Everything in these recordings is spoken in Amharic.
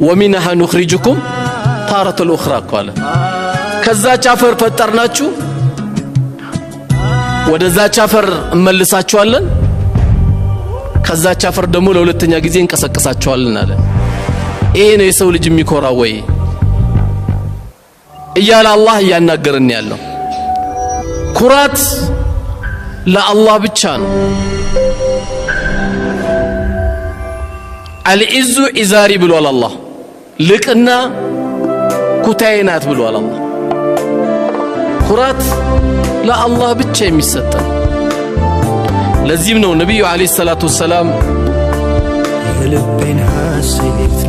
ومنها نخرجكم تارة الأخرى قال كذا ቻፈር ፈጠርናችሁ ወደዛ ቻፈር እመልሳችኋለን ከዛ ቻፈር ደግሞ ለሁለተኛ ጊዜ እንቀሰቅሳችኋለን አለ ይሄ ነው የሰው ልጅ የሚኮራው ወይ እያለ አላህ ያናገረን ያለው ኩራት ለአላህ ብቻ ነው አልኢዙ ኢዛሪ ብሏል አላህ ልቅና ኩታይናት ብሏል አላህ ኩራት ለአላህ ብቻ የሚሰጥ ለዚህም ነው ነብዩ አለይሂ ሰላቱ ወሰለም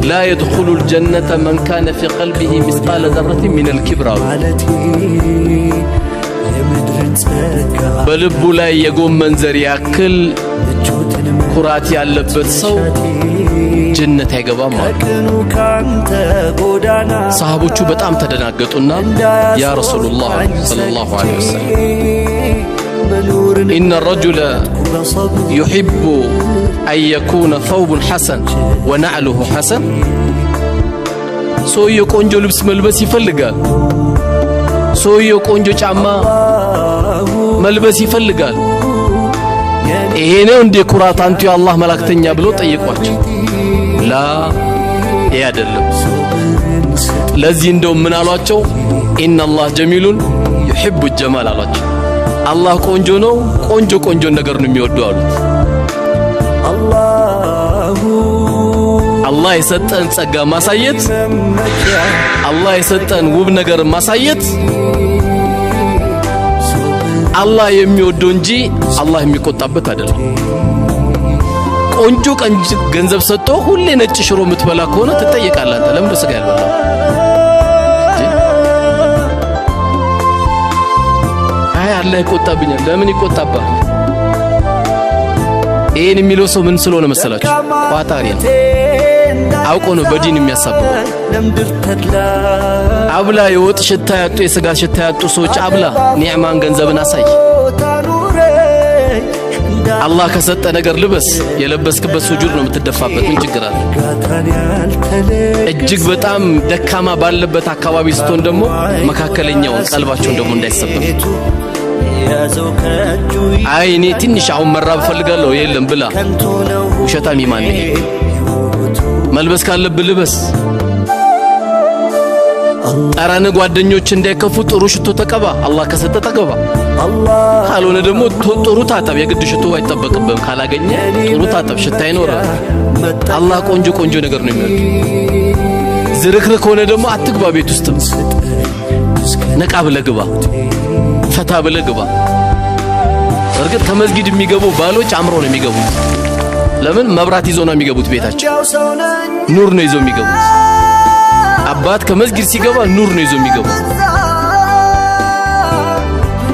لا يدخل الجنة من كان في قلبه مثقال ذرة من الكبر በልቡ ላይ የጎመን ዘር ያክል ኩራት ያለበት ሰው ጀነት አይገባም ማለት ሰሃቦቹ በጣም ተደናገጡና ያ ረሱላህ ሰለላሁ ዐለይሂ ወሰለም إن الرجل يحب أن يكون ثوب حسن ونعله حسن ሰውየው ቆንጆ ልብስ መልበስ ይፈልጋል ሰውየው ቆንጆ ጫማ መልበስ ይፈልጋል ይሄ ነው እንደ ኩራት አንቱ የአላህ መላእክተኛ ብሎ ጠይቋቸው ላ ያደለም ለዚህ እንደው ምን አሏቸው ኢነላህ ጀሚሉን يحب الجمال አሏቸው አላህ ቆንጆ ነው ቆንጆ ነገር ነው የሚወደው አሉት አላህ የሰጠን ጸጋ ማሳየት አላህ የሰጠን ውብ ነገር ማሳየት አላህ የሚወደው እንጂ አላህ የሚቆጣበት አይደለም ቆንጆ ገንዘብ ሰጥቶ ሁሌ ነጭ ሽሮ የምትበላ ከሆነ ትጠየቃለህ አንተ ለምን ስጋ ያልበላው አይ አላህ ይቆጣብኛል ለምን ይቆጣባል ይሄን የሚለው ሰው ምን ስለሆነ መሰላችሁ ቋጣሪ ነው አውቆ ነው በዲን የሚያሳብበው አብላ የወጥ ሽታ ያጡ የስጋ ሽታ ያጡ ሰዎች አብላ ኒዕማን ገንዘብን አሳይ አላህ ከሰጠ ነገር ልበስ የለበስክበት ሱጁድ ነው የምትደፋበት ምን ችግር አለ እጅግ በጣም ደካማ ባለበት አካባቢ ስትሆን ደግሞ መካከለኛው ቀልባቸውን ደግሞ እንዳይሰበር አይ እኔ ትንሽ አሁን መራብ ፈልጋለሁ የለም ብላ ውሸታም ይማን ይሄ መልበስ ካለብህ ልበስ ጠረን ጓደኞች እንዳይከፉ ጥሩ ሽቶ ተቀባ አላህ ከሰጠ ተቀባ ካልሆነ ደግሞ ጥሩ ታጠብ የግድ ሽቶ አይጠበቅብህም ካላገኘ ጥሩ ታጠብ ሽታ ይኖራል አላህ ቆንጆ ነገር ነው የሚወድ ዝርክርክ ሆነ ደግሞ አትግባ ቤት ውስጥ ነቃ ብለህ ግባ ፈታ ብለህ ግባ እርግጥ ከመስጊድ የሚገቡ ባሎች አምሮ ነው የሚገቡት ለምን መብራት ይዞ ነው የሚገቡት ቤታቸው ኑር ነው ይዞ የሚገቡት አባት ከመስጊድ ሲገባ ኑር ነው ይዞ የሚገቡት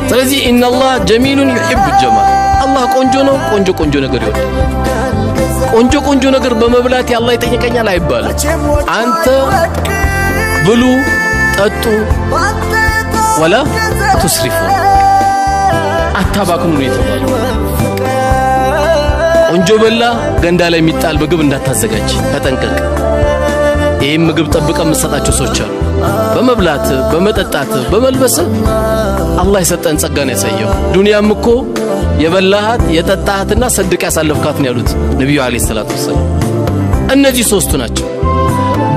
ስለዚህ ኢነላህ ጀሚሉን يحب الجمال አላህ ቆንጆ ነው ቆንጆ ነገር ይወዳል ቆንጆ ነገር በመብላት ያላህ ይጠይቀኛል አይባልም አንተ ብሉ ጠጡ ወላ ትስሪፉ አታባክኑ ነው የተባለው ቆንጆ በላ ገንዳ ላይ የሚጣል ምግብ እንዳታዘጋጅ ተጠንቀቅ ይሄ ምግብ ጠብቀህ መስጣቸው ሰዎች አሉ በመብላት በመጠጣት በመልበስ አላህ የሰጠን ጸጋ ነው ያሳየው ዱንያም እኮ የበላሃት የጠጣሃትና ሰድቅ ያሳለፍካት ነው ያሉት ነብዩ አለይሂ ሰላቱ ወሰለም እነዚህ ሶስቱ ናቸው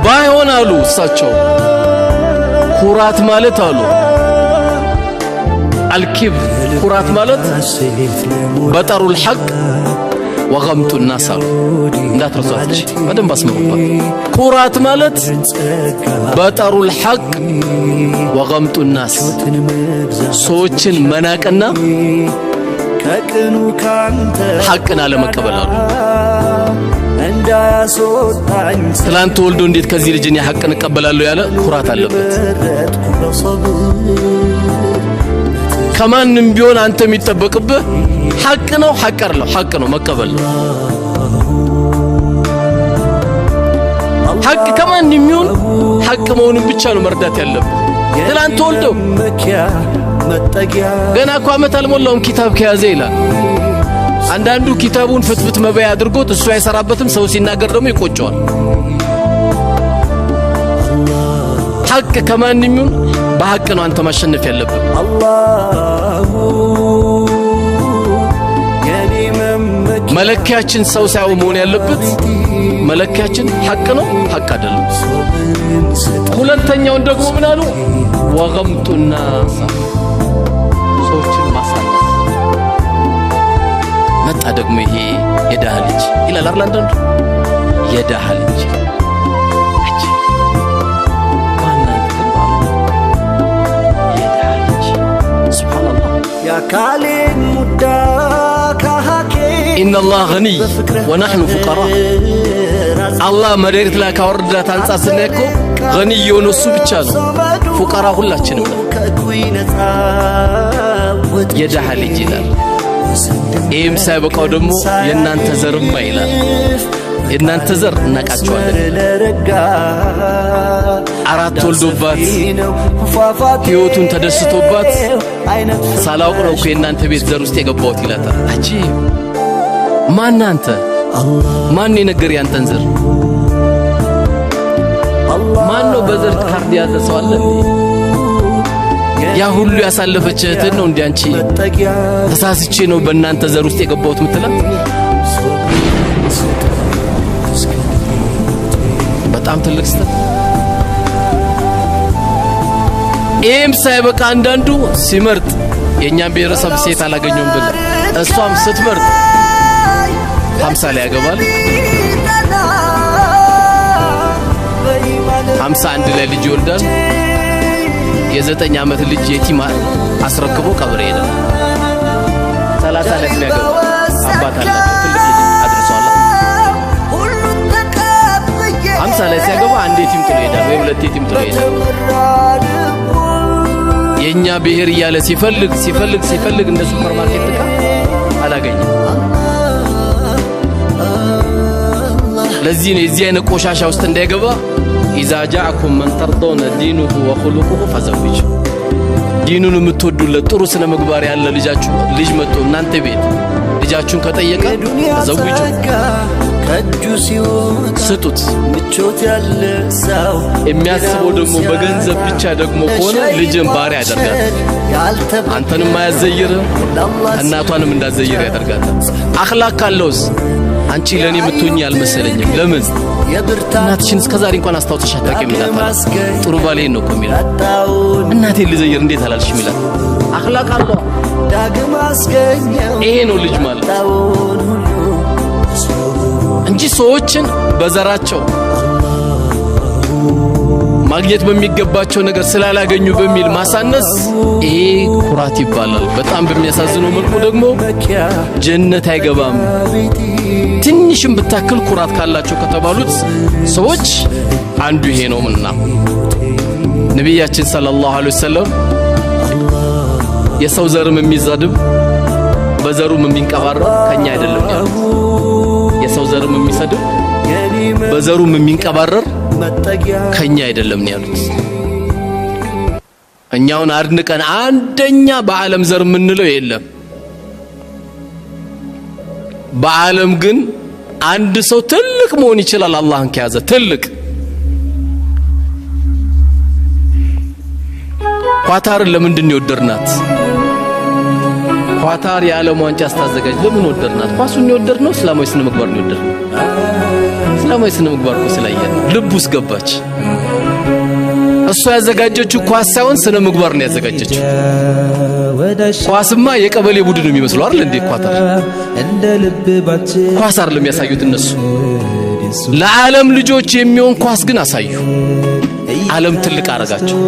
ባይሆን አሉ እሳቸው ኩራት ማለት አሉ الكبر ኩራት ማለት በጠሩል ሐቅ ወገምጡ الناس እንዳትረሷች በደንብ አስመሩባት ኩራት ማለት በጠሩል ሐቅ ወገምጡ الناس ሰዎችን መናቅና ሐቅን አለመቀበል አሉ ትላንት ወልዶ እንዴት ከዚህ ልጅን ሐቅን እቀበላለሁ ያለ ኩራት አለበት ከማንም ቢሆን አንተ የሚጠበቅብህ ሐቅ ነው ሐቅ ነው መቀበል ሐቅ ከማንም ቢሆን ሐቅ መሆኑን ብቻ ነው መርዳት ያለብህ ትላንት ወልዶ ገና እኮ አመት አልሞላውም ኪታብ ከያዘ ይላል አንዳንዱ ኪታቡን ፍትፍት መበያ አድርጎት እሱ አይሰራበትም ሰው ሲናገር ደግሞ ይቆጨዋል በሐቅ ከማንም ይሁን በሐቅ ነው አንተ ማሸነፍ ያለብህ አላሁ መለኪያችን ሰው ሳይው መሆን ያለበት መለኪያችን ሐቅ ነው ሐቅ አይደለም ሁለተኛው ደግሞ ምን አሉ ወገምጡና ሰዎችን ማሳለፍ መጣ ደግሞ ይሄ የዳህ ልጅ ይላል አርላንድ የዳህ ልጅ يا كالين مداك إن الله غني ونحن فقراء الله مريت لك وردت أنصار سنكو غني يونسو بتشالو فقراء كلها تشنو يجحل الجلال إيم سابقا دمو ينان تزر ما إلال ينان تزر نكاتشوال አራት ወልዶባት ህይወቱን ተደስቶባት ሳላውቅ ነው ከእናንተ ቤት ዘር ውስጥ የገባሁት ይላታል አጂ ማን አንተ ማን የነገር ያንተን ዘር ማን ነው በዘር ካርድ ያዘ ሰው አለ ያ ሁሉ ያሳለፈች እህትን ነው እንዴ አንቺ ተሳስቼ ነው በእናንተ ዘር ውስጥ የገባሁት ምትላት በጣም ትልቅ ስህተት ኤም ሳይበቃ አንዳንዱ ሲመርጥ የኛን ብሔረሰብ ሴት አላገኘውም ብለ እሷም ስትመርጥ 50 ላይ ያገባል 51 ላይ ልጅ ይወልዳል የ9 ዓመት ልጅ የቲማ አስረክቦ ቀብር ይሄዳል 30 ላይ ያገባ አባት አለ ትልቅ ልጅ አድርሷል 50 ላይ ሲያገባ አንድ የቲም ጥሎ ይሄዳል ወይ ሁለት የቲም ጥሎ ይሄዳል የኛ ብሔር ያለ ሲፈልግ እንደ ሱፐርማርኬት ተካ አላገኘም ለዚህ ነው እዚህ አይነት ቆሻሻ ውስጥ እንዳይገባ اذا جاءكم من ترضون دينه وخلقه فزوجوا ዲኑን የምትወዱለት ጥሩ ስነ ምግባር ያለ ልጅ መጥቶ እናንተ ቤት ልጃችሁን ከጠየቀ ዘውጁ ስጡት ምቾት ያለ ሰው የሚያስበው ደግሞ በገንዘብ ብቻ ደግሞ ሆነ ልጅን ባሪያ ያደርጋል አንተንም ማያዘይር እናቷንም እንዳዘይር ያደርጋል አኽላቅ ካለውስ አንቺ ለኔ የምትሆኚ አልመሰለኝም ለምን እናትሽን እስከዛሬ እንኳን አስታውተሽ አታውቂም ይላታል ጥሩ ባሌ ነው እኮ የሚላት እናቴን ልዘይር እንዴት አላልሽም ይላል አኽላቅ አለው ዳግም አስገኘው ይሄ ነው ልጅ ማለት እንጂ ሰዎችን በዘራቸው ማግኘት በሚገባቸው ነገር ስላላገኙ በሚል ማሳነስ ይሄ ኩራት ይባላል በጣም በሚያሳዝነው መልኩ ደግሞ ጀነት አይገባም ትንሽም ብታክል ኩራት ካላቸው ከተባሉት ሰዎች አንዱ ይሄ ነውና ነብያችን ሰለላሁ ዐለይሂ ወሰለም የሰው ዘርም የሚዛድብ በዘሩም የሚንቀባረር ከኛ አይደለም ያሉ የሰው ዘርም የሚሰድብ በዘሩም የሚንቀባረር ከኛ አይደለም ያሉት እኛውን አድንቀን አንደኛ በዓለም ዘር ምንለው የለም በዓለም ግን አንድ ሰው ትልቅ መሆን ይችላል አላህን ከያዘ ትልቅ ኳታርን ለምንድን ነው ወደርናት ኳታር የዓለም ዋንጫ አስተዘጋጅ ለምን ወደርናት ኳሱን ነው እስላማዊ ስነ ምግባር ነው ወደርናት እስላማዊ ስነ ምግባር ነው ስላየን ልቡስ ገባች እሷ ያዘጋጀችው ኳስ ሳይሆን ስነ ምግባር ነው ያዘጋጀችው ኳስማ የቀበሌ ቡድን ነው የሚመስለው አይደል እንዴ ኳታር ኳስ አይደለም ያሳዩት እነሱ ለዓለም ልጆች የሚሆን ኳስ ግን አሳዩ ዓለም ትልቅ አረጋቸው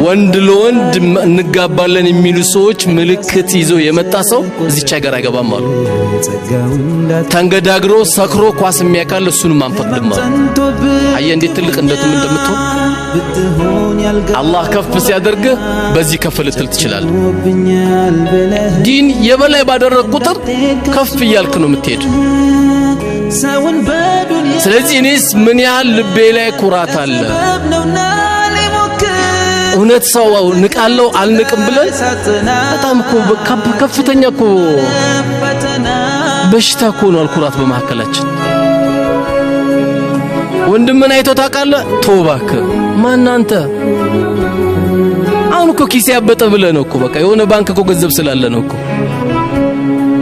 ወንድ ለወንድ እንጋባለን የሚሉ ሰዎች ምልክት ይዞ የመጣ ሰው እዚች ሀገር አይገባም አሉ ተንገዳግሮ ሰክሮ ኳስ የሚያካል እሱንም አንፈቅድም አሉ አየ እንዴት ትልቅ እንደምትሆን አላህ ከፍ ሲያደርግ በዚህ ከፍ ልትል ትችላለህ ዲን የበላይ ባደረግ ቁጥር ከፍ ይያልክ ነው የምትሄድ ስለዚህ እኔስ ምን ያህል ልቤ ላይ ኩራት አለ እውነት ሰው ንቃለው አልንቅም ብለን በጣም እኮ ከፍተኛ እኮ በሽታ እኮ ነው ኩራት በመሐከላችን ወንድምን አይቶ ታውቃለህ? ተውባክ ማን አንተ? አሁን እኮ ኪስ ያበጠ ብለህ ነው እኮ በቃ የሆነ ባንክ እኮ ገንዘብ ስላለ ነው እኮ።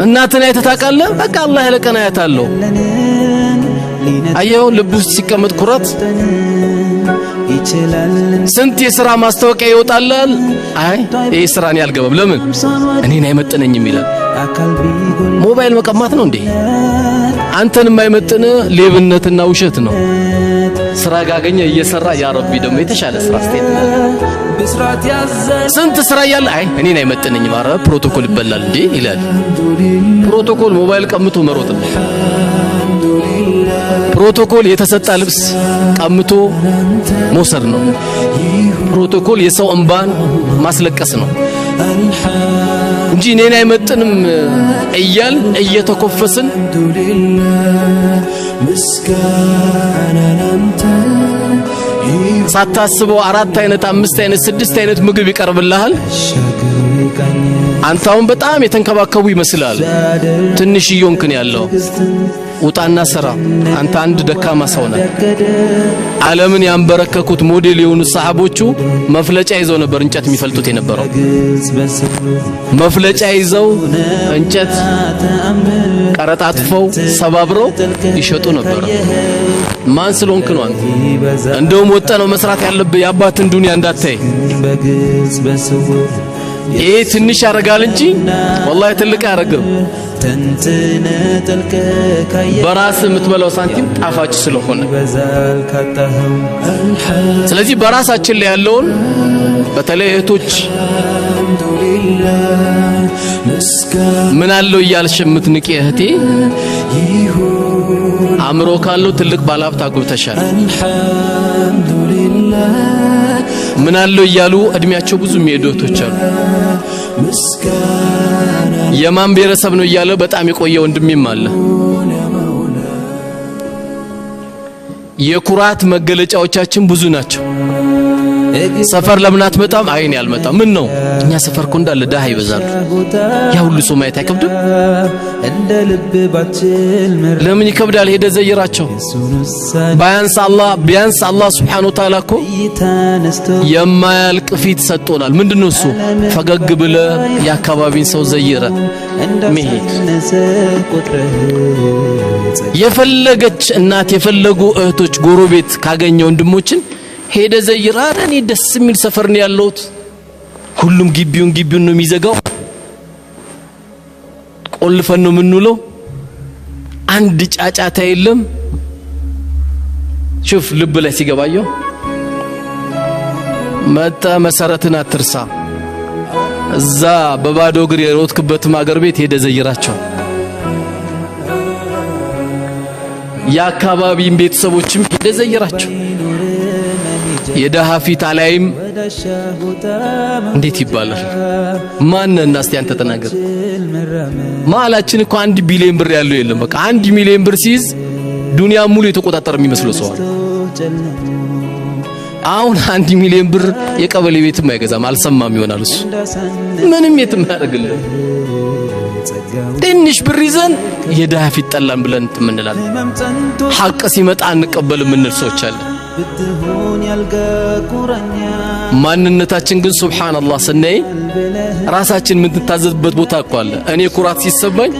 እናትን አይተህ ታውቃለህ? በቃ አላህ ያለቀን አያታለሁ። አየው ልብ ውስጥ ሲቀመጥ ኩራት ስንት የሥራ ማስታወቂያ ይወጣላል። አይ ይሄ ስራን ያልገባም ለምን እኔን አይመጥነኝም ይላል። ሞባይል መቀማት ነው እንዴ? አንተን የማይመጥን ሌብነትና ውሸት ነው። ስራ ጋገኘ እየሰራ ያ ረቢ ደግሞ የተሻለ ስራ አስተያየት ስንት ስራ ያለ አይ እኔን አይመጥነኝም አረ ፕሮቶኮል ይበላል እንዴ ይላል። ፕሮቶኮል ሞባይል ቀምቶ መሮጥ ነው። ፕሮቶኮል የተሰጣ ልብስ ቀምቶ መውሰድ ነው። ፕሮቶኮል የሰው እንባን ማስለቀስ ነው እንጂ እኔን አይመጥንም እያል እየተኮፈስን ሳታስበው 4 አይነት 5 አይነት 6 አይነት ምግብ ይቀርብልሃል። አንተውን በጣም የተንከባከቡ ይመስላል። ትንሽ ይዮንክን ያለው ውጣና ስራ። አንተ አንድ ደካማ ሰው ነህ። ዓለምን ያንበረከኩት ሞዴል የሆኑ ሰሃቦቹ መፍለጫ ይዘው ነበር እንጨት የሚፈልጡት የነበረው። መፍለጫ ይዘው እንጨት ቀረጣጥፈው ሰባብረው ይሸጡ ነበር። ማን ስለሆንክ ነው አንተ? እንደውም ወጣ ነው መስራት ያለብህ የአባትን ዱንያ እንዳታይ። ይሄ ትንሽ ያረጋል እንጂ ወላሂ ትልቅ ያረጋል። በራስ የምትበላው ሳንቲም ጣፋጭ ስለሆነ ስለዚህ በራሳችን ላይ ያለውን በተለይ እህቶች ምን አለው እያልሽ የምትንቂ እህቴ አምሮ ካለው ትልቅ ባለሀብት አግብተሻል። ምን አለው እያሉ እድሜያቸው ብዙ የሚሄዱ እህቶች አሉ። የማን ብሔረሰብ ነው እያለ በጣም የቆየ ወንድሜም አለ። የኩራት መገለጫዎቻችን ብዙ ናቸው። ሰፈር ለምን አትመጣም? አይኔ አልመጣም። ምን ነው እኛ ሰፈር እኮ እንዳለ ዳህ ይበዛሉ። ያ ሁሉ ሰው ማየት አይከብድም? ለምን ይከብዳል? ሄደ ዘይራቸው። ቢያንስ አላህ ሱብሓነሁ ወተዓላ እኮ የማያልቅ ፊት ሰጥቶናል። ምንድነው እሱ? ፈገግ ብለ የአካባቢን ሰው ዘይረ መሄድ። የፈለገች እናት የፈለጉ እህቶች ጎረቤት ካገኘ ወንድሞችን ሄደ ዘይራ። እኔ ደስ የሚል ሰፈር ነው ያለሁት። ሁሉም ግቢውን ነው የሚዘጋው። ቆልፈን ነው የምንውለው። አንድ ጫጫታ የለም። ሹፍ ልብ ላይ ሲገባየው መጣ መሰረትን አትርሳ። እዛ በባዶ እግር የሮጥክበት ማገር ቤት ሄደ ዘይራቸው። የአካባቢን ቤተሰቦችም ሄደ ዘይራቸው። የደሃ ፊት አላይም እንዴት ይባላል? ማንና እስቲ አንተ ተናገር። ማላችን እኮ 1 ቢሊዮን ብር ያለው የለም። በቃ 1 ሚሊዮን ብር ሲይዝ ዱንያ ሙሉ የተቆጣጠረ የሚመስለው ሰው አለ። አሁን 1 ሚሊዮን ብር የቀበሌ ቤትም አይገዛም። አልሰማም ይሆናል እሱ ምንም የትም ያደርግልን። ትንሽ ብር ይዘን የደሃ ፊት ጠላን ብለን እንምንላለን። ሐቅ ሲመጣ አንቀበልም እንል ሰዎች አለ። ማንነታችን ግን ሱብሃንአላህ ስናይ ራሳችን ምን ተታዘዝበት ቦታ እኮ አለ። እኔ ኩራት ሲሰማኝ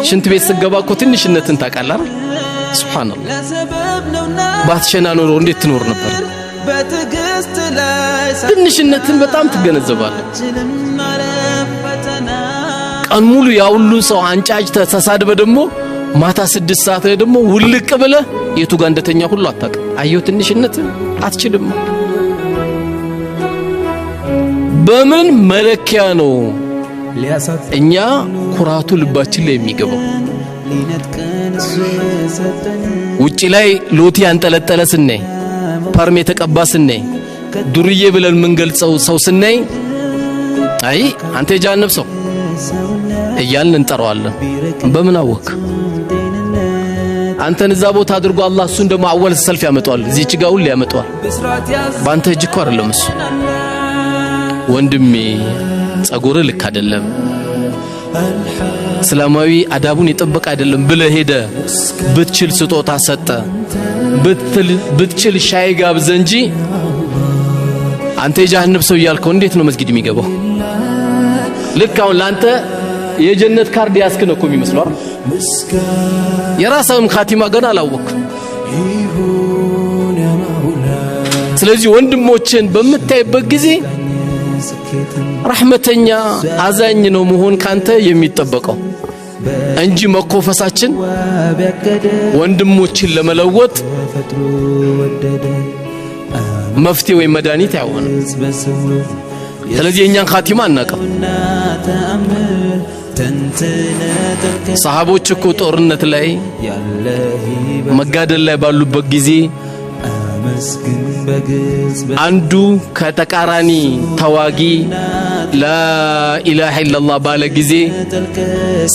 ሽንት ቤት ስገባ እኮ ትንሽነትን ታውቃለህ። ሱብሃንአላህ ባትሸና ኖሮ እንዴት ትኖር ነበር? ትንሽነትን በጣም ትገነዘባለህ። ቀን ሙሉ ያ ሁሉ ሰው አንጫጭ ተሳድበ ደግሞ ማታ 6 ሰዓት ላይ ደግሞ ውልቅ ብለ የቱ ጋር እንደተኛ ሁሉ አታውቅም። አየው ትንሽነት አትችልም። በምን መለኪያ ነው እኛ ኩራቱ ልባችን ላይ የሚገባው? ውጪ ላይ ሎቲ አንጠለጠለ ስናይ፣ ፐርም የተቀባ ስናይ፣ ዱርዬ ብለን ምን ገልጸው ሰው ስናይ አይ አንተ የጃነብ ሰው እያልን እንጠራዋለን። በምን አወክ? አንተን እዛ ቦታ አድርጎ አላህ እሱን ደግሞ አወል ሰልፍ ያመጣዋል። እዚህች ጋር ሁሉ ያመጣዋል። ባንተ እጅ እኮ አይደለም እሱ። ወንድሜ ጸጉር ልክ አይደለም፣ እስላማዊ አዳቡን የጠበቀ አይደለም ብለህ ሄደ ብትችል ስጦታ ሰጠ ብትችል ሻይ ጋብዘ እንጂ አንተ የጀሃነም ሰው ያልከው እንዴት ነው መስጊድ የሚገባው? ልክ አሁን ላንተ የጀነት ካርድ ያስከነኩ የሚመስለው አይደል? የራስህም ኻቲማ ገና አላወቅም። ስለዚህ ወንድሞችን በመታይበት ጊዜ ረህመተኛ አዛኝ ነው መሆን ካንተ የሚጠበቀው እንጂ መኮፈሳችን ወንድሞችን ለመለወጥ መፍትሄ ወይ መድኃኒት አይሆንም። ስለዚህ የኛን ኻቲማ አናቀም። ሰሃቦች እኮ ጦርነት ላይ መጋደል ላይ ባሉበት ጊዜ አንዱ ከተቃራኒ ተዋጊ ላኢላሃ ኢላላህ ባለ ጊዜ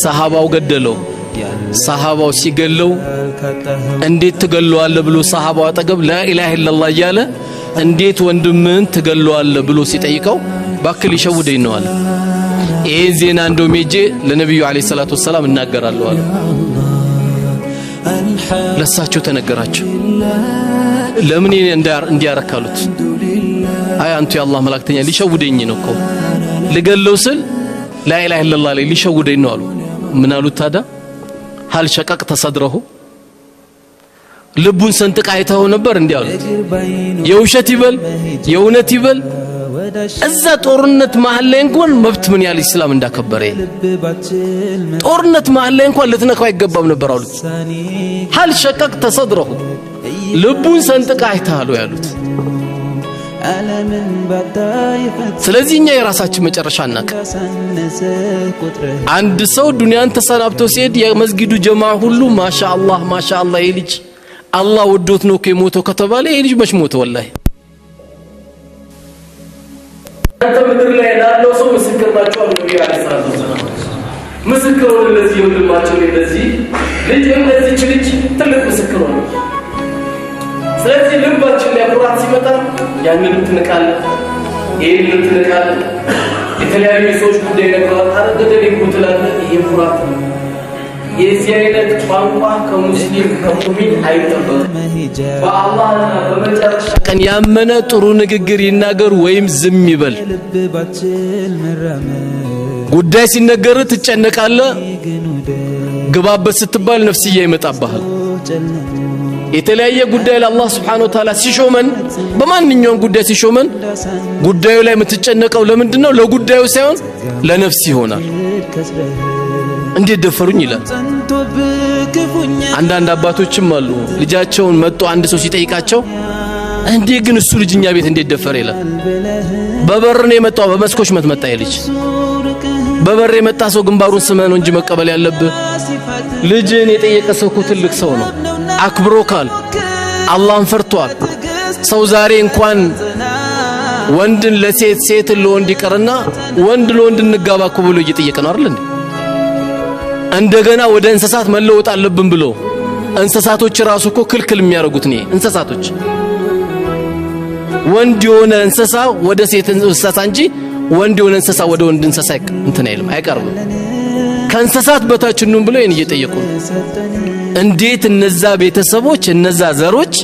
ሰሃባው ገደለው። ሰሃባው ሲገለው እንዴት ትገለዋለህ ብሎ ሰሃባው አጠገብ ላኢላሃ ኢላላህ እያለ እንዴት ወንድምን ትገለዋለህ ብሎ ሲጠይቀው ባክል ይሸውደኝ ነው አለ። ይሄ ዜና እንደው ሜጄ ለነብዩ አለይሂ ሰላቱ ወሰለም እናገራለሁ አለ። ለሳቸው ተነገራቸው። ለምን እንዲያረካሉት? አይ አንቱ የአላህ መላእክተኛ ሊሸውደኝ ነው እኮ ልገለው ስል ላኢላሃ ኢላላህ ላይ ሊሸውደኝ ነው አሉ። ምን አሉት ታዲያ? ሀል ሸቀቅተ ሰድረሁ ልቡን ሰንጥቃ አይተው ነበር እንዴ አሉት። የውሸት ይበል የእውነት ይበል እዛ ጦርነት መሃል ላይ እንኳን መብት ምን ያህል እስላም እንዳከበረ ጦርነት መሃል ላይ እንኳን ልትነካው አይገባም ነበር አሉት። ሀል ሸቀቅተ ሰድረሁ ልቡን ሰንጥቃ አይተው ያሉት። ስለዚህ እኛ የራሳችን መጨረሻ እናቀ አንድ ሰው ዱንያን ተሰናብቶ ሲሄድ የመስጊዱ ጀማዓ ሁሉ ማሻአላህ ማሻአላህ ይልጅ አላህ ወዶት ነው ከሞተው ከተባለ ይልጅ መች ሞተ? ወላሂ አንተ ምድር ላይ ላለው ሰው ምስክር ናቸው አሉ ነብዩ አለይሂ ሰላቱ ወሰለም። ምስክር ነው ለዚህ ወንድማቸው ለዚህ ልጅ ለዚህ ልጅ ትልቅ ምስክር ነው። ስለዚህ ልባችን ላይ ኩራት ሲመጣ ያንን ትንቃለ ይሄን ትንቃለ የተለያዩ ሰዎች ጉዳይ ነገራት አረገደል ይቆጥላል። ይሄ ኩራት ነው። የዚህ አይነት ቋንቋ ከሙስሊም ከሙእሚን አይጠበቅም። በአላህና በመጨረሻ ቀን ያመነ ጥሩ ንግግር ይናገር ወይም ዝም ይበል። ጉዳይ ሲነገር ትጨነቃለህ። ግባበት ስትባል ነፍስያ ይመጣብሃል። የተለያየ ጉዳይ ለአላህ Subhanahu Wa Ta'ala ሲሾመን በማንኛውም ጉዳይ ሲሾመን ጉዳዩ ላይ የምትጨነቀው ለምንድነው? ለጉዳዩ ሳይሆን ለነፍስ ይሆናል። እንዴት ደፈሩኝ ይላል። አንዳንድ አባቶችም አሉ ልጃቸውን መጥቶ አንድ ሰው ሲጠይቃቸው እንዴ ግን እሱ ልጅኛ ቤት እንዴት ደፈረ ይላል። በበር ነው የመጣው በመስኮች መጣ ይልጅ በበር የመጣ ሰው ግንባሩን ስመህ ነው እንጂ መቀበል ያለብህ። ልጅን የጠየቀ ሰው እኮ ትልቅ ሰው ነው። አክብሮካል። አላህን ፈርቷል። ሰው ዛሬ እንኳን ወንድን ለሴት ሴትን ለወንድ ይቀርና ወንድ ለወንድ እንጋባ እኮ ብሎ እየጠየቀ ነው አይደል እንዴ? እንደገና ወደ እንስሳት መለወጥ አለብን ብሎ እንስሳቶች ራሱ እኮ ክልክል የሚያረጉት ነው። እንስሳቶች ወንድ የሆነ እንስሳ ወደ ሴት እንስሳ እንጂ ወንድ የሆነ እንስሳ ወደ ወንድ እንስሳ እንትን አይልም አይቀርብም። ከእንስሳት በታች ነው ብሎ ይሄን እየጠየቁ እንዴት እነዛ ቤተሰቦች እነዛ ዘሮች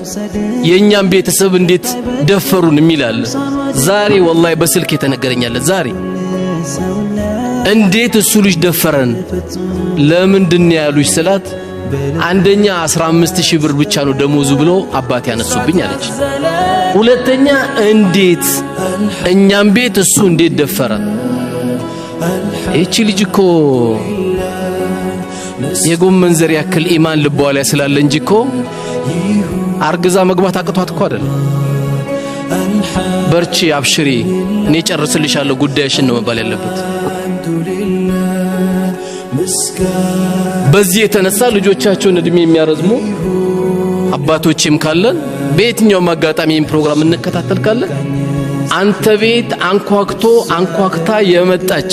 የኛም ቤተሰብ እንዴት ደፈሩን የሚላል ዛሬ ወላሂ በስልክ የተነገረኛል። ዛሬ እንዴት እሱ ልጅ ደፈረን ለምንድን ያሉሽ ስላት አንደኛ 15000 ብር ብቻ ነው ደሞዙ ብሎ አባቴ ያነሱብኝ አለች። ሁለተኛ እንዴት እኛም ቤት እሱ እንዴት ደፈረ? እቺ ልጅ እኮ የጎመን ዘር ያክል ኢማን ልቧ ላይ ስላለ እንጂ እኮ አርግዛ መግባት አቅቷት እኮ አይደል። በርቺ አብሽሪ እኔ ጨርስልሻለሁ ጉዳይሽን ነው መባል ያለበት። በዚህ የተነሳ ልጆቻቸውን እድሜ የሚያረዝሙ አባቶችም ካለን በየትኛውም አጋጣሚ ይህን ፕሮግራም እንከታተል ካለን አንተ ቤት አንኳክታ የመጣች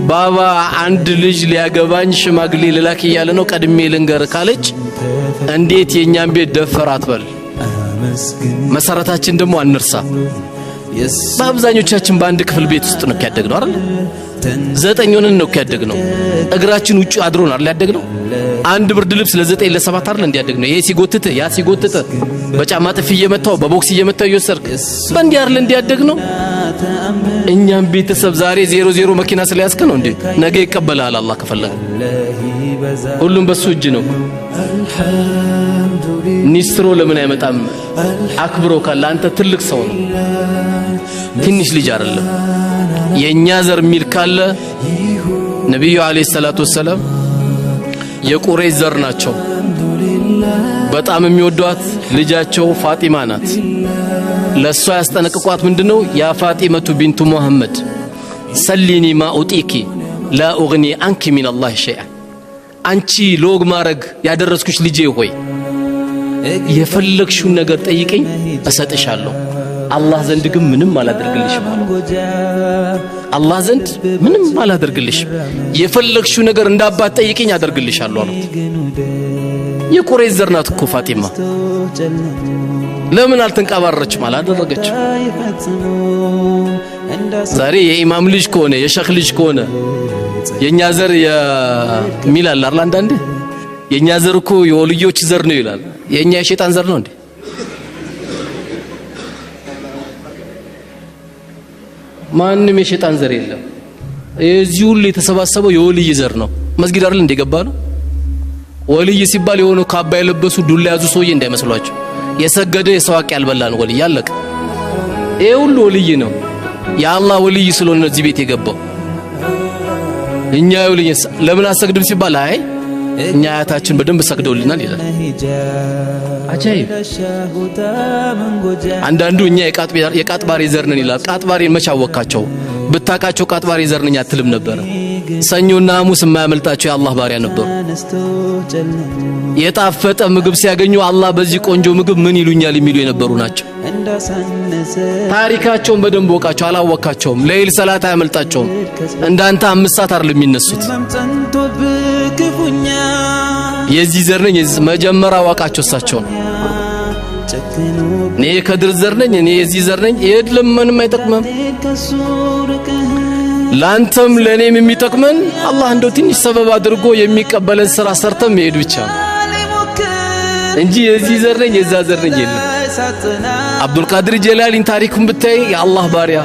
ባባ አንድ ልጅ ሊያገባኝ ሽማግሌ ልላክ እያለ ነው ቀድሜ ልንገር ካለች እንዴት የኛን ቤት ደፈራት በል። መሰረታችን ደግሞ አንርሳ። በአብዛኞቻችን በአንድ ክፍል ቤት ውስጥ ነው ያደግነው አይደል? 9 ሆነን ነው ያደግነው። እግራችን ውጪ አድሮን አይደል ያደግነው? አንድ ብርድ ልብስ ለ9 ለ7 አይደል እንዲያደግነው። ይሄ ሲጎትተ ያ ሲጎትተ በጫማ ጥፊ እየመታው በቦክስ እየመታው እየወሰርክ በእንዲህ አይደል እንዲያደግነው። እኛም ቤተሰብ ዛሬ 00 መኪና ስለያዝከ ነው እንዴ? ነገ ይቀበላል አላህ ከፈለገ። ሁሉም በሱ እጅ ነው። ኒስትሮ ለምን አይመጣም? አክብሮ ካለ አንተ ትልቅ ሰው ነው፣ ትንሽ ልጅ አይደለም። የኛ ዘር ሚል ካለ ነብዩ አለይሂ ሰላቱ ወሰለም የቁረይሽ ዘር ናቸው። በጣም የሚወዷት ልጃቸው ፋጢማ ናት። ለሷ ያስጠነቅቋት ምንድነው? ያ ፋጢመቱ ቢንቱ ሙሐመድ ሰሊኒ ማ ኡጢኪ ላ ኡግኒ አንኪ ሚን አላህ ሸይአ። አንቺ ሎግ ማረግ ያደረስኩሽ ልጄ ሆይ የፈለግሽውን ነገር ጠይቀኝ እሰጥሻለሁ፣ አላህ ዘንድ ግን ምንም አላደርግልሽም። አላህ ዘንድ ምንም አላደርግልሽም፣ የፈለግሽው ነገር እንዳባት ጠይቀኝ አደርግልሻለሁ አሉት። የቁረይሽ ዘር ናት እኮ ፋጢማ። ለምን አልተንቀባረችም? አላደረገችም። ዛሬ የኢማም ልጅ ከሆነ የሸኽ ልጅ ከሆነ የኛ ዘር የሚላል አይደል? አንዳንዴ የኛ ዘር እኮ የወልዮች ዘር ነው ይላል። የኛ የሸይጣን ዘር ነው እንዴ? ማንም የሸይጣን ዘር የለም። እዚህ ሁሉ የተሰባሰበው የወልይ ዘር ነው። መስጊድ አይደል እንደገባ ነው። ወልይ ሲባል የሆነ ካባ የለበሱ ዱላ ያዙ ሰውዬ እንዳይመስሏቸው። የሰገደ የሰዋቅ ያልበላ ነው ወልይ። ያለቀ ይሄ ሁሉ ወልይ ነው። የአላህ ወልይ ስለሆነ እዚህ ቤት የገባው። እኛ ወልይ ለምን አሰግድም ሲባል አይ እኛ አያታችን በደንብ ሰግደውልናል ይላል። አጃይብ። አንዳንዱ እኛ የቃጥባሪ ዘር ነን ይላል። ቃጥባሪን መቻወካቸው ብታቃቸው ቃጥባሪ ዘር ነኝ አትልም ነበር። ሰኞና ሐሙስ የማያመልጣቸው የአላህ ባሪያ ነበሩ። የጣፈጠ ምግብ ሲያገኙ አላህ በዚህ ቆንጆ ምግብ ምን ይሉኛል የሚሉ የነበሩ ናቸው። ታሪካቸውን በደንብ ወቃቸው። አላወካቸውም። ለይል ሰላት አያመልጣቸውም። እንዳንተ 5 ሰዓት አይደለም የሚነሱት። የዚህ ዘር ነኝ መጀመሪያ ዋቃቸው እሳቸው ነው። እኔ ከድር ዘር ነኝ፣ እኔ የዚህ ዘር ነኝ። የለም ምንም አይጠቅመም። ላንተም ለኔም የሚጠቅመን አላህ እንደው ትንሽ ሰበብ አድርጎ የሚቀበለን ስራ ሰርተን መሄድ ብቻ ነው እንጂ የዚህ ዘር ነኝ የዛ ዘር ነኝ የለም። አብዱል ቃድር ጀላሊን ታሪኩን ብታይ የአላህ ባሪያ፣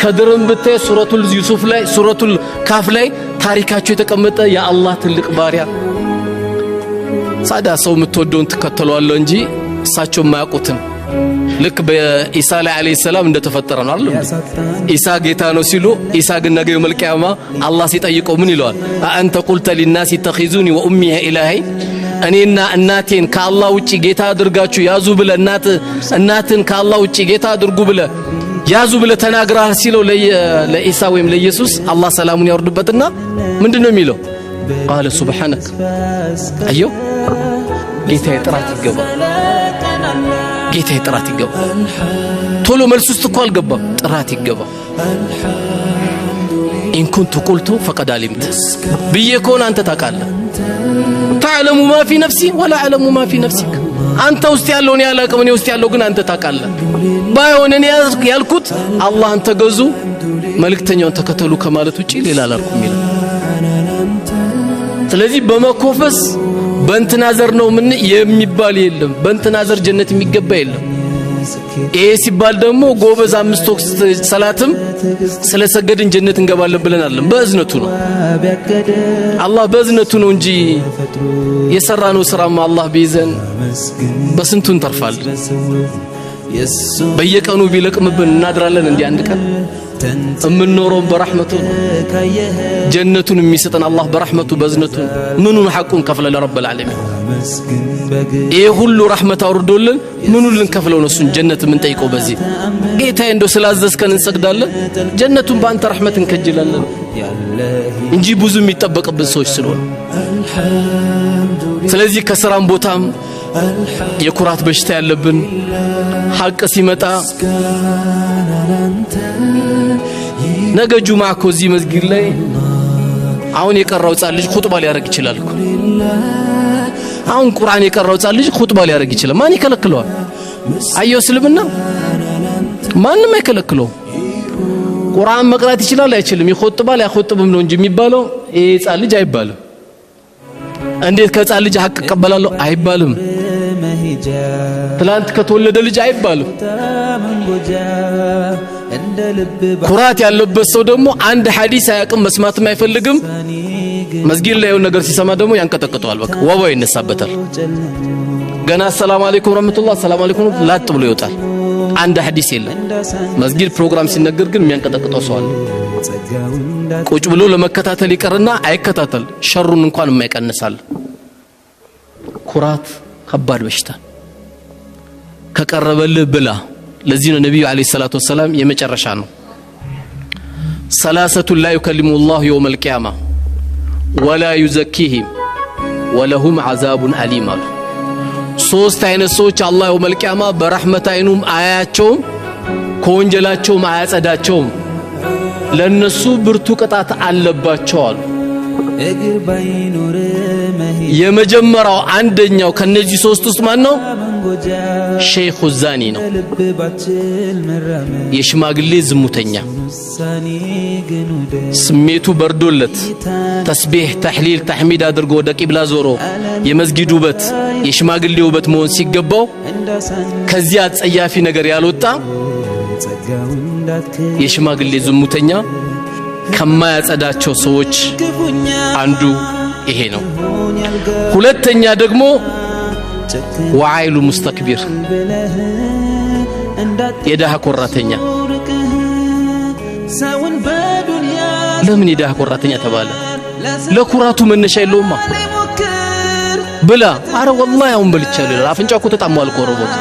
ከድርን ብታይ ሱረቱል ዩሱፍ ላይ ሱረቱል ካፍ ላይ ታሪካቸው የተቀመጠ የአላህ ትልቅ ባሪያ። ሳዳ ሰው የምትወደውን ትከተለዋለህ እንጂ እሳቸው የማያውቁትን ልክ በኢሳ ላይ አለይሂ ሰላም እንደተፈጠረ ነው አይደል? ኢሳ ጌታ ነው ሲሉ ኢሳ ግን ነገ የውመል ቂያማ አላህ ሲጠይቀው ምን ይለዋል? አንተ ቁልተ ሊናስ ተኺዙኒ ወኡሚ ኢላሂ፣ እኔና እናቴን ከአላህ ውጪ ጌታ አድርጋችሁ ያዙ ብለ እናትን ከአላህ ውጪ ጌታ አድርጉ ብለ ያዙ ብለ ተናግረሃል ሲለው ለኢሳ ወይም ለኢየሱስ አላህ ሰላሙን ያወርድበትና ምንድነው የሚለው? ቃለ ሱብሃነክ። አየው ጌታዬ ጥራት ይገባል፣ ጌታዬ ጥራት ይገባል። ቶሎ መልስ ውስጥ እኮ አልገባም። ጥራት ይገባል። ኢን ኩንቱ ቁልቱ ፈቀድ አሊምት ብዬ ከሆነ አንተ ታውቃለህ። ተዕለሙ ማ ፊ ነፍሲ ወላ አዕለሙ ማ ፊ ነፍሲክ። አንተ ውስጥ ያለውን ያላቅም እኔ ውስጥ ያለው ግን አንተ ታውቃለህ። ባይሆን እኔ ያልኩት አላህን ተገዙ መልእክተኛውን ተከተሉ ከማለት ውጪ ሌላ አላልኩም ይላል። ስለዚህ በመኮፈስ በእንትና ዘር ነው ምን የሚባል የለም። በእንትና ዘር ጀነት የሚገባ የለም። ይሄ ሲባል ደግሞ ጎበዝ 5 ወቅት ሰላትም ስለሰገድን ጀነት እንገባለን ብለን አይደለም። በእዝነቱ ነው አላህ በእዝነቱ ነው እንጂ የሰራነው ስራማ አላህ ቢይዘን በስንቱ እንተርፋለን። በየቀኑ ቢለቅምብን እናድራለን። እንዲህ አንድ ቀን እምንኖረው በረህመቱ ነው። ጀነቱን የሚሰጠን አላህ በረህመቱ በእዝነቱ ምኑን ሐቁን ከፍለ ለረብል ዓለሚን። ይሄ ሁሉ ረህመት አውርዶልን ምኑን ልንከፍለው ነው እሱን ጀነት የምንጠይቀው? በዚህ ጌታዬ እንደው ስላዘዝከን እንሰግዳለን፣ ጀነቱን በአንተ ረህመት እንከጅላለን እንጂ ብዙ የሚጠበቅብን ሰዎች ስለሆነ። ስለዚህ ከስራም ቦታም የኩራት በሽታ ያለብን ሐቅ ሲመጣ ነገ ጁምዓ እኮ እዚህ መስጊድ ላይ አሁን የቀራው ጻል ልጅ ኹጥባ ሊያደርግ ይችላል እኮ። አሁን ቁርአን የቀራው ጻል ልጅ ኹጥባ ሊያደርግ ይችላል። ማን ይከለክለዋል? አየው እስልምና ማንም አይከለክለው ቁርአን መቅራት ይችላል አይችልም ይخطባል አይخطብም ነው እንጂ የሚባለው ይሄ ህፃን ልጅ አይባልም እንዴት ከህፃን ልጅ ሐቅ ቀበላለሁ አይባልም ትላንት ከተወለደ ልጅ አይባልም ኩራት ያለበት ሰው ደግሞ አንድ ሐዲስ አያቅም መስማትም አይፈልግም መስጊድ ላይ የሆነ ነገር ሲሰማ ደግሞ ያንቀጠቅጠዋል በቃ ወባው ይነሳበታል ገና ሰላም አለይኩም ረህመቱላህ ሰላም አለይኩም ላጥ ብሎ ይወጣል አንድ ሐዲስ የለም መስጊድ ፕሮግራም ሲነገር ግን የሚያንቀጠቅጠው ሰው አለ ቁጭ ብሎ ለመከታተል ይቀርና አይከታተል ሸሩን እንኳን የማይቀንሳል ኩራት ከባድ በሽታ ከቀረበልህ ብላ ለዚህ ነው ነብዩ አለይሂ ሰላቱ ወሰለም የመጨረሻ ነው ሰላሰቱ ላ ይከሊሙ الله يوم القيامه ولا يزكيهم ولهم عذاب أليم ሶስት አይነት ሰዎች አላህ يوم القيامه በረህመት አይኑም አያያቸውም ከወንጀላቸውም አያጸዳቸውም ለነሱ ብርቱ ቅጣት አለባቸው አሉ የመጀመሪያው አንደኛው ከነዚህ ሶስት ውስጥ ማን ነው ሼኹ ዛኒ ነው የሽማግሌ ዝሙተኛ ስሜቱ በርዶለት ተስቢህ ተህሊል ተህሚድ አድርጎ ወደ ቂብላ ዞሮ የመስጊዱ ውበት የሽማግሌ ውበት መሆን ሲገባው ከዚያ አጸያፊ ነገር ያልወጣ የሽማግሌ ዝሙተኛ ከማያጸዳቸው ሰዎች አንዱ ይሄ ነው ሁለተኛ ደግሞ ወዓይሉ ሙስተክቢር የዳህ ኮራተኛ ለምን የዳህ ኮራተኛ ተባለ ለኩራቱ መነሻ የለውማ ብላ አረ والله አሁን በልቻለሁ አፍንጫው እኮ ተጣሟል ቆረቦት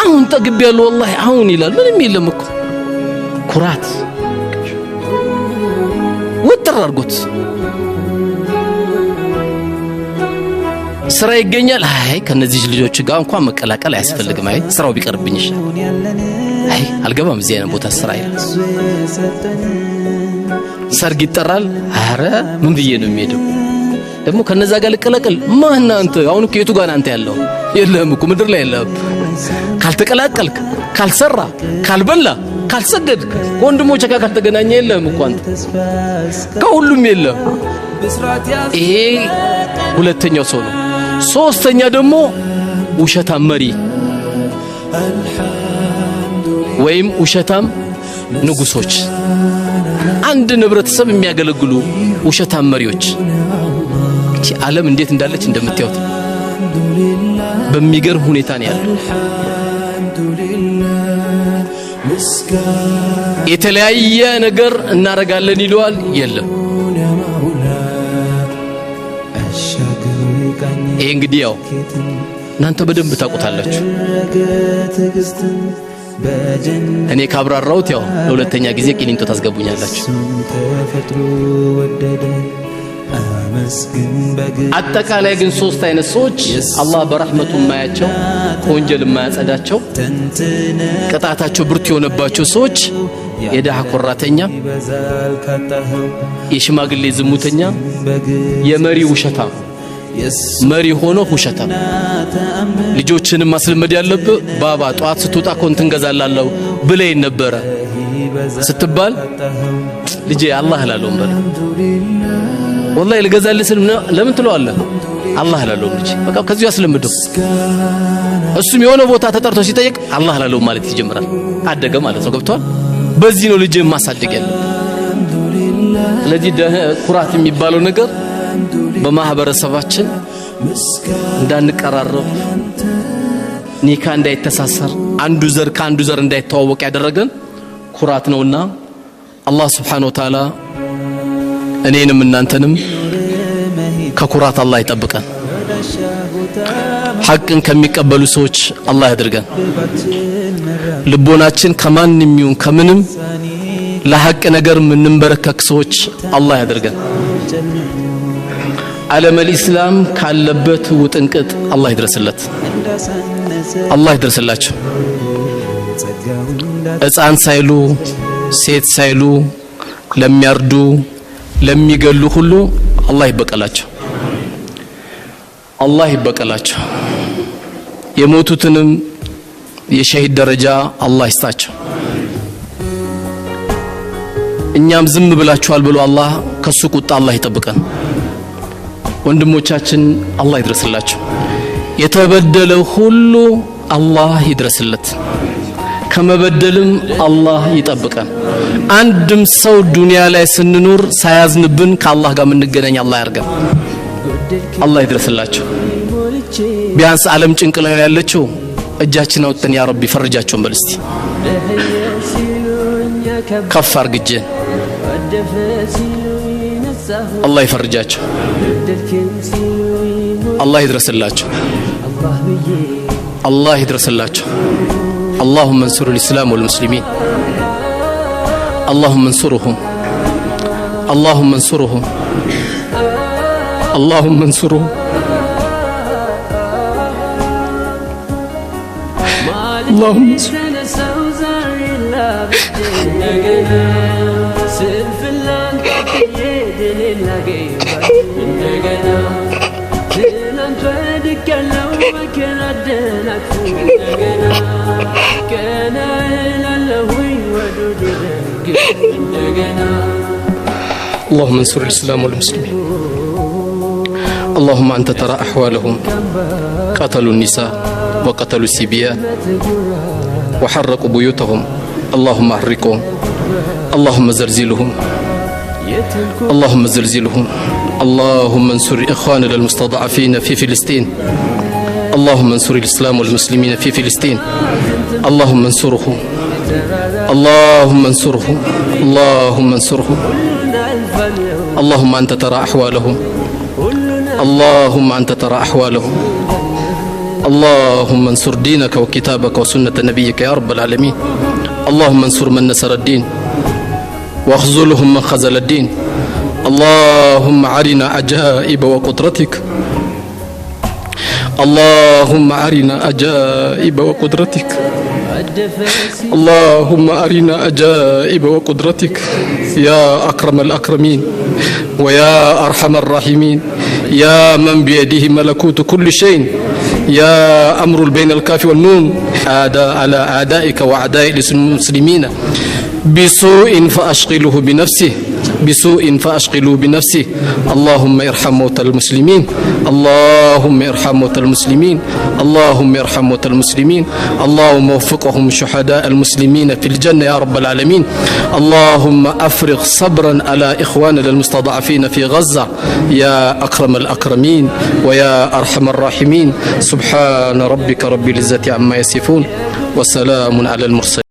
አሁን ተግቢያለሁ والله አሁን ይላል ምንም የለም እኮ ኩራት ወጥር አርጎት ስራ ይገኛል አይ ከነዚህ ልጆች ጋር እንኳን መቀላቀል አያስፈልግም አይ ስራው ቢቀርብኝ ይሻላል አይ አልገባም እዚህ አይነት ቦታ ስራ ይላል ሰርግ ይጠራል አረ ምን ብዬ ነው የሚሄደው ደግሞ ከነዛ ጋር ልቀላቀል ማን አንተ አሁን ከየቱ ጋር አንተ ያለው የለም እኮ ምድር ላይ የለም ካልተቀላቀልክ ካልሰራ ካልበላ ካልሰገድክ ወንድሞች ጋር ካልተገናኘ የለም እኮ አንተ ከሁሉም የለም ይሄ ሁለተኛው ሰው ነው ሶስተኛ ደግሞ ውሸታም መሪ ወይም ውሸታም ንጉሶች አንድ ንብረተሰብ የሚያገለግሉ ውሸታም መሪዎች እቺ ዓለም እንዴት እንዳለች እንደምታዩት በሚገርም ሁኔታ ነው ያለው የተለያየ ነገር እናረጋለን ይሏል የለም ይሄ እንግዲህ ያው እናንተ በደንብ ታውቁታላችሁ እኔ ካብራራውት ያው ለሁለተኛ ጊዜ ቂሊንጦ ታስገቡኛላችሁ አጠቃላይ ግን ሶስት አይነት ሰዎች አላህ በረህመቱ ማያቸው ወንጀል ማያጸዳቸው ቅጣታቸው ብርቱ የሆነባቸው ሰዎች የዳህ ኮራተኛ የሽማግሌ ዝሙተኛ የመሪ ውሸታም መሪ ሆኖ ውሸታም ልጆችን ማስለመድ ያለበት ባባ ጧት ስትወጣ ኮንትን ገዛላለሁ ብለይ ነበር ስትባል ልጄ አላህ ላለው እንበል والله ልገዛልህ ለምን ትለዋለህ አላህ ላለው ልጅ በቃ ከዚህ ያስለምደው እሱም የሆነ ቦታ ተጠርቶ ሲጠይቅ አላህ ላለው ማለት ይጀምራል አደገ ማለት ነው ገብቷል በዚህ ነው ልጅ ማሳደግ ያለው ስለዚህ ኩራት የሚባለው ነገር በማህበረሰባችን እንዳንቀራረብ ኒካ እንዳይተሳሰር አንዱ ዘር ከአንዱ ዘር እንዳይተዋወቅ ያደረገን ኩራት ነውና አላህ Subhanahu Wa Ta'ala እኔንም እናንተንም ከኩራት አላህ ይጠብቀን ሐቅን ከሚቀበሉ ሰዎች አላህ ያድርገን ልቦናችን ከማንም ይሁን ከምንም ለሐቅ ነገር ምንንበረከክ ሰዎች አላህ ያድርገን ዓለም الاسلام ካለበት ውጥንቅጥ አላህ ይድረስለት አላህ ይድረስላችሁ ሕፃን ሳይሉ ሴት ሳይሉ ለሚያርዱ ለሚገሉ ሁሉ አላህ ይበቀላቸው አላህ ይበቀላቸው የሞቱትንም የሸሂድ ደረጃ አላህ ይስጣቸው። እኛም ዝም ብላችኋል ብሎ አላህ ከሱ ቁጣ አላህ ይጠብቀን። ወንድሞቻችን አላህ ይድረስላቸው። የተበደለ ሁሉ አላህ ይድረስለት፣ ከመበደልም አላህ ይጠብቀን። አንድም ሰው ዱንያ ላይ ስንኖር ሳያዝንብን ከአላህ ጋር የምንገናኝ አላህ ያርገን። አላህ ይድረስላቸው። ቢያንስ ዓለም ጭንቅ ላይ ያለችው እጃችን አውጥተን ያ ረቢ ፈርጃቸውን በል እስቲ ከፍ አርግጀን አላህ ይፈርጃቸው። አላህ ይድረስላቸው። አላህ ይድረስላቸው። اللهم انصر الإسلام والمسلمين اللهم انصرهم اللهم انصرهم اللهم انصرهم اللهم اللهم انصر الإسلام والمسلمين اللهم أنت ترى أحوالهم قتلوا النساء وقتلوا الصبيان وحرقوا بيوتهم اللهم أحرقهم اللهم زلزلهم اللهم زلزلهم اللهم انصر إخواننا المستضعفين في فلسطين اللهم انصر الإسلام والمسلمين في فلسطين اللهم انصرهم اللهم انصرهم اللهم انصرهم اللهم أنت ترى أحوالهم اللهم أنت ترى أحوالهم اللهم انصر دينك وكتابك وسنة نبيك يا رب العالمين اللهم انصر من نصر الدين واخذلهم من خذل الدين اللهم أرنا عجائب وقدرتك اللهم أرنا عجائب وقدرتك اللهم أرنا عجائب وقدرتك يا أكرم الأكرمين ويا أرحم الراحمين يا من بيده ملكوت كل شيء يا أمر بين الكاف والنون على أعدائك وأعداء المسلمين بسوء فأشغله بنفسه بسوء فأشغله بنفسه اللهم ارحم موتى المسلمين اللهم ارحم موتى المسلمين اللهم ارحم موتى المسلمين اللهم وفقهم شهداء المسلمين في الجنة يا رب العالمين اللهم أفرغ صبرا على إخواننا المستضعفين في غزة يا أكرم الأكرمين ويا أرحم الراحمين سبحان ربك رب العزة عما يصفون وسلام على المرسلين.